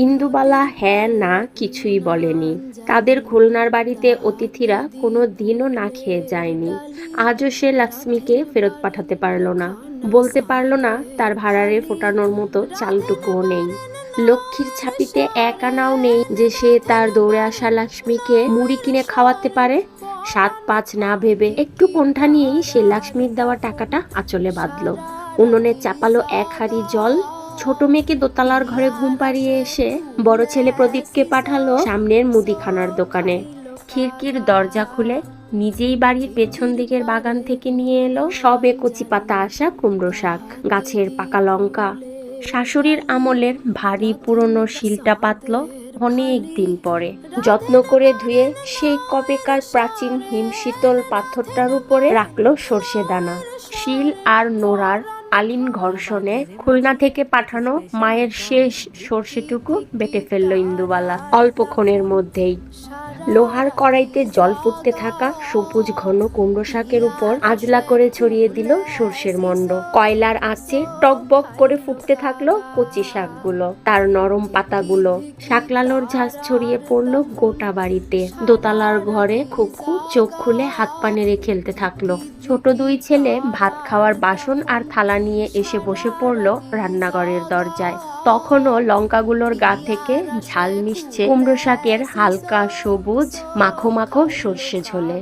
ইন্দুবালা হ্যাঁ না কিছুই বলেনি। তাদের খুলনার বাড়িতে অতিথিরা কোনো দিনও না খেয়ে যায়নি। আজও সে লক্ষ্মীকে ফেরত পাঠাতে পারল না, বলতে পারল না তার ভাড়ারে ফোটানোর মতো চালটুকুও নেই। লক্ষ্মীর ছাপিতে এক আনাও নেই যে সে তার দৌড়ে আসা লক্ষ্মীকে মুড়ি কিনে খাওয়াতে পারে। সাত পাঁচ না ভেবে একটু কোণঠা নিয়েই সে লক্ষ্মীর দেওয়া টাকাটা আঁচলে বাঁধলো। উনুনে চাপালো এক হাঁড়ি জল। ছোট মেয়েকে দোতলার ঘরে ঘুম পাড়িয়ে এসে বড় ছেলে প্রদীপকে পাঠালো সামনের মুদিখানার দোকানে। খিড়কির দরজা খুলে নিজেই বাড়ির পেছন দিকের বাগান থেকে নিয়ে এলো সবে কচি পাতা আসা কুমড়ো শাক, গাছের পাকা লঙ্কা। শাশুড়ির আমলের ভারী পুরনো শিলটা পাতলো অনেক দিন পরে। যত্ন করে ধুয়ে সেই কবেকার প্রাচীন হিমশীতল পাথরটার উপরে রাখলো সর্ষে দানা। শিল আর নোড়ার আলিন ঘর্ষণে খুলনা থেকে পাঠানো মায়ের শেষ সর্ষেটুকু বেটে ফেললো ইন্দুবালা অল্পক্ষণের মধ্যেই। লোহার কড়াইতে জল ফুটতে থাকা সবুজ ঘন কুমড়ো শাকের উপর আজলা করে ছড়িয়ে দিল সর্ষের মণ্ড। কয়লার আঁচে টকবক করে ফুটতে থাকলো কচি শাকগুলো, তার নরম পাতাগুলো। শাকলালোর ঝাঁজ ছড়িয়ে পড়লো গোটা বাড়িতে। দোতলার ঘরে খুকু চোখ খুলে হাত পা নেড়ে খেলতে থাকলো। ছোট দুই ছেলে ভাত খাওয়ার বাসন আর থালা নিয়ে এসে বসে পড়লো রান্নাঘরের দরজায়। তখনও লঙ্কাগুলোর গা থেকে ঝাল মিশছে কুমড়ো শাকের হালকা সবুজ মাখো মাখো সর্ষে ঝোলে।